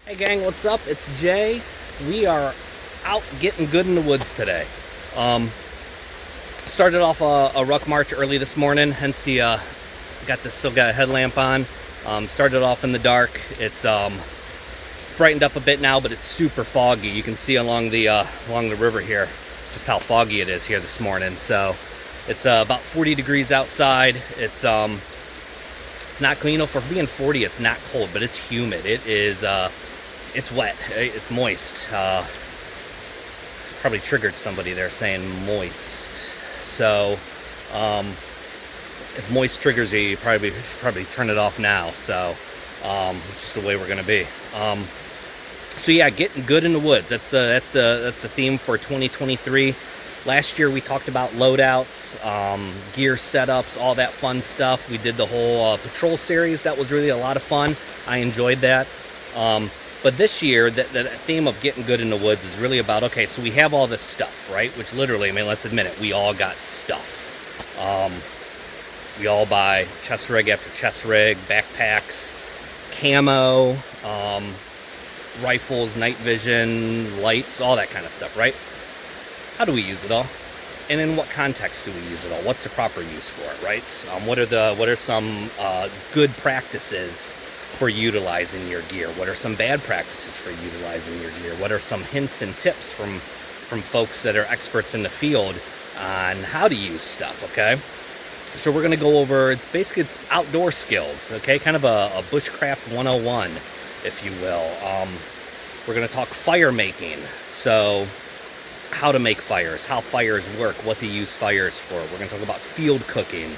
Hey gang, what's up? It's Jay. We are out getting good in the woods today. Started off a ruck march early this morning, hence the still got a headlamp on. Started off in the dark. It's brightened up a bit now, but it's super foggy. You can see along the river here just how foggy it is here this morning. So it's about 40 degrees outside. It's not, for being 40, it's not cold, but it's humid. It is it's wet, it's moist. Probably triggered somebody there saying moist. So if moist triggers you, you should probably turn it off now. So it's just the way we're gonna be. So yeah, getting good in the woods. That's the theme for 2023. Last year we talked about loadouts, gear setups, all that fun stuff. We did the whole patrol series. That was really a lot of fun. I enjoyed that. But this year, the theme of getting good in the woods is really about, okay, so we have all this stuff, right? Which literally, I mean, let's admit it, we all got stuff. We all buy chest rig after chest rig, backpacks, camo, rifles, night vision, lights, all that kind of stuff, right? How do we use it all? And in what context do we use it all? What's the proper use for it, right? What are some good practices for utilizing your gear? What are some bad practices for utilizing your gear? What are some hints and tips from folks that are experts in the field on how to use stuff, okay? So we're gonna go over, it's outdoor skills, okay? Kind of a Bushcraft 101, if you will. We're gonna talk fire making. So how to make fires, how fires work, what to use fires for. We're gonna talk about field cooking,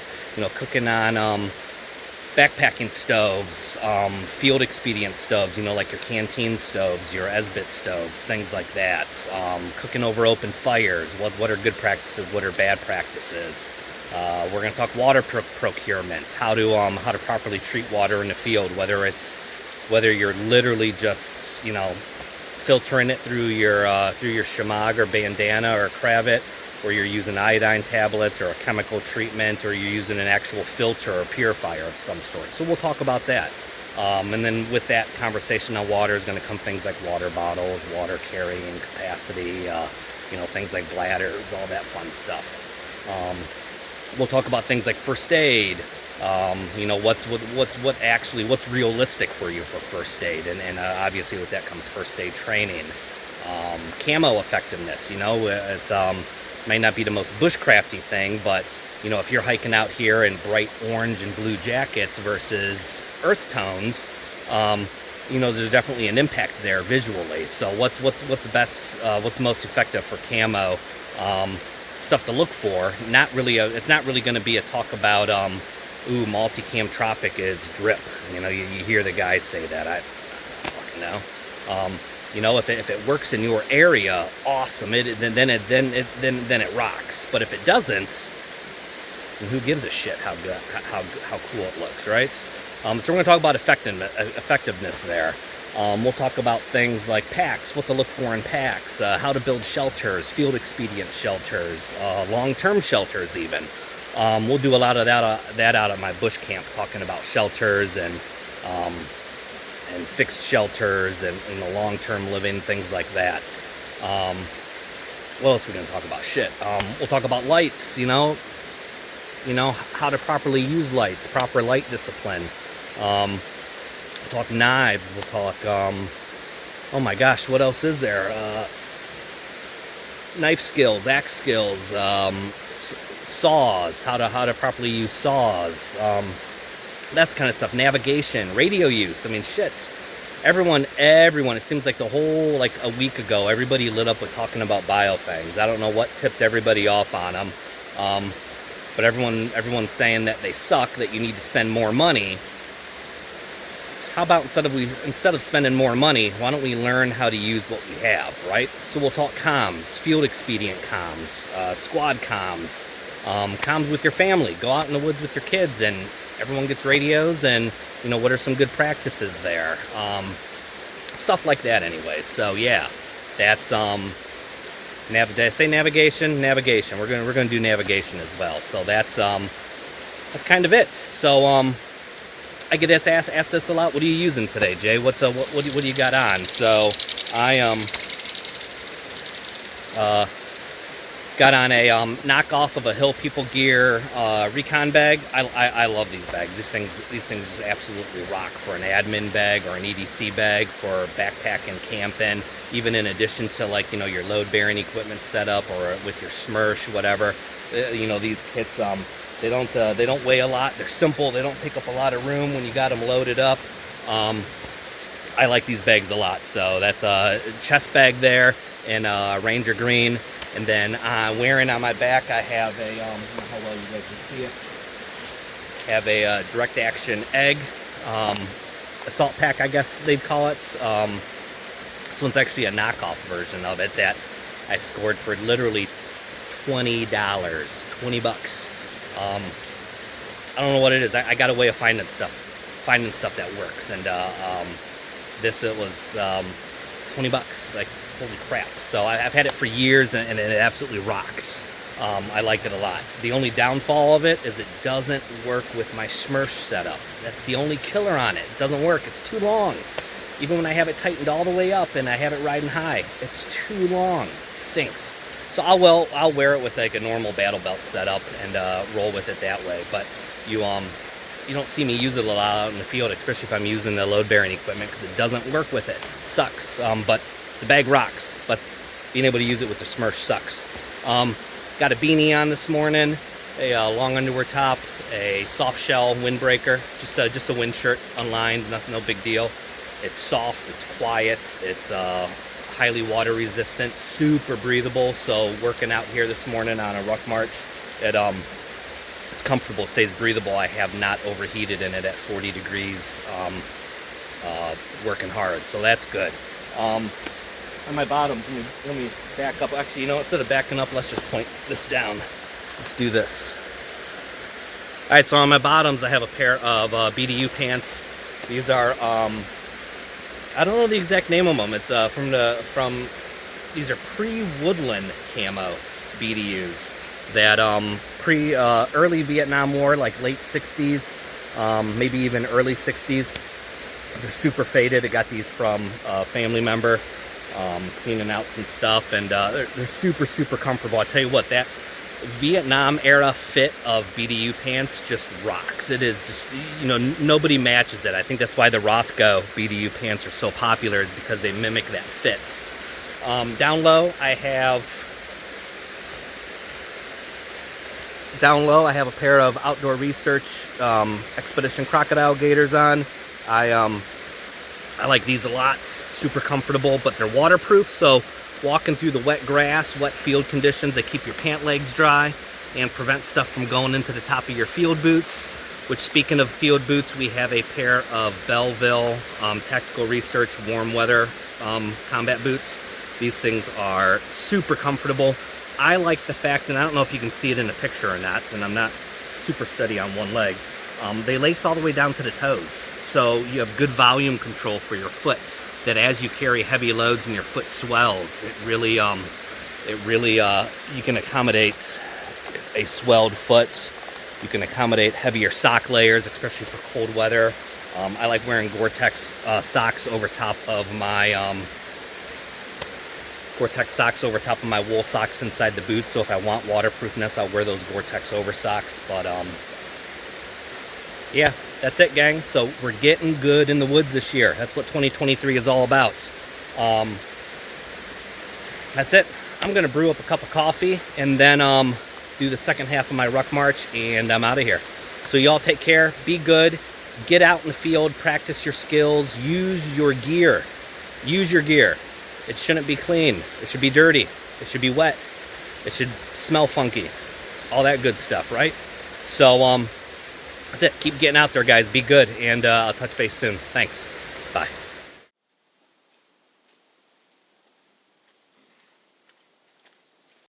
cooking on backpacking stoves, field expedient stoves, like your canteen stoves, your Esbit stoves, things like that. Cooking over open fires, what are good practices, what are bad practices. We're going to talk water procurement, how to properly treat water in the field, whether you're literally just filtering it through your shamag or bandana or cravat, or you're using iodine tablets or a chemical treatment, or you're using an actual filter or purifier of some sort. So we'll talk about that. And then with that conversation on water is going to come things like water bottles, water carrying capacity, things like bladders, all that fun stuff. We'll talk about things like first aid, what's realistic for you for first aid, and obviously with that comes first aid training. Camo effectiveness, it's may not be the most bushcrafty thing, but if you're hiking out here in bright orange and blue jackets versus earth tones, there's definitely an impact there visually. So what's best, what's most effective for camo, stuff to look for. It's not really going to be a talk about multicam tropic is drip. You hear the guys say that. I don't fucking know. If it works in your area, awesome. Then it rocks. But if it doesn't, then who gives a shit how cool it looks, right? So we're going to talk about effectiveness there. We'll talk about things like packs, what to look for in packs, how to build shelters, field expedient shelters, long-term shelters even. We'll do a lot of that out at my bush camp, talking about shelters and fixed shelters and the long-term living, things like that. What else are we going to talk about? Shit. We'll talk about lights, how to properly use lights, proper light discipline. We'll talk knives. We'll talk, oh my gosh, what else is there? Knife skills, axe skills, saws, how to properly use saws. That's kind of stuff. Navigation, radio use. I mean, shit. Everyone, it seems like the whole, a week ago, everybody lit up with talking about biofangs. I don't know what tipped everybody off on them. But everyone's saying that they suck, that you need to spend more money. How about instead of spending more money, why don't we learn how to use what we have, right? So we'll talk comms, field expedient comms, squad comms, comms with your family. Go out in the woods with your kids and everyone gets radios, and what are some good practices there, stuff like that anyway. So yeah, that's did I say navigation? We're gonna do navigation as well. So that's kind of it. So I get asked this a lot. What are you using today, Jay? What do you got on? So I got on a knockoff of a Hill People Gear recon bag. I love these bags. These things absolutely rock for an admin bag or an EDC bag for backpacking, camping. Even in addition to, like, you know, your load bearing equipment setup or with your Smursh, whatever. You know, these kits they don't weigh a lot. They're simple. They don't take up a lot of room when you got them loaded up. I like these bags a lot. So that's a chest bag there in Ranger Green. And then wearing on my back, I have a, I don't know how well you guys can see it, have a direct action egg, assault pack, I guess they'd call it. This one's actually a knockoff version of it that I scored for literally $20, $20. I don't know what it is. I got a way of finding stuff that works. And this, it was $20, like, holy crap. So I've had it for years, and it absolutely rocks. I like it a lot. The only downfall of it is it doesn't work with my Smursh setup. That's the only killer on it. It doesn't work. It's too long. Even when I have it tightened all the way up and I have it riding high, it's too long. It stinks. So I'll wear it with like a normal battle belt setup and roll with it that way. But you don't see me use it a lot out in the field, especially if I'm using the load bearing equipment, because it doesn't work with it. It sucks. But the bag rocks, but being able to use it with the Smursh sucks. Got a beanie on this morning, a long underwear top, a soft shell windbreaker, just a wind shirt, unlined, no big deal. It's soft, it's quiet, it's highly water resistant, super breathable. So working out here this morning on a ruck march, it's comfortable, it stays breathable. I have not overheated in it at 40 degrees, working hard, so that's good. On my bottoms, let me back up. Actually, you know, instead of backing up, let's just point this down. Let's do this. All right, so on my bottoms, I have a pair of BDU pants. These are, I don't know the exact name of them. It's these are pre-Woodland camo BDUs that early Vietnam War, like late 60s, maybe even early 60s. They're super faded. I got these from a family member. Cleaning out some stuff, and they're super, super comfortable. I tell you what, that Vietnam era fit of BDU pants just rocks. It is just, you know, nobody matches it. I think that's why the Rothko BDU pants are so popular, is because they mimic that fit. Down low, I have a pair of Outdoor Research Expedition Crocodile Gaiters on. I like these a lot. Super comfortable, but they're waterproof, so walking through the wet grass, wet field conditions, they keep your pant legs dry and prevent stuff from going into the top of your field boots. Which, speaking of field boots, we have a pair of Belleville Tactical Research warm weather combat boots. These things are super comfortable. I like the fact, and I don't know if you can see it in the picture or not, and I'm not super steady on one leg, they lace all the way down to the toes. So you have good volume control for your foot, that as you carry heavy loads and your foot swells, it really, you can accommodate a swelled foot. You can accommodate heavier sock layers, especially for cold weather. I like wearing Gore-Tex socks over top of my wool socks inside the boots. So if I want waterproofness, I'll wear those Gore-Tex over socks. But yeah, that's it, gang. So we're getting good in the woods this year. That's what 2023 is all about. That's it. I'm gonna brew up a cup of coffee and then do the second half of my ruck march, and I'm out of here. So y'all take care, be good, get out in the field, practice your skills, use your gear. Use your gear. It shouldn't be clean. It should be dirty. It should be wet. It should smell funky. All that good stuff, right? So that's it. Keep getting out there, guys. Be good, and I'll touch base soon. Thanks. Bye.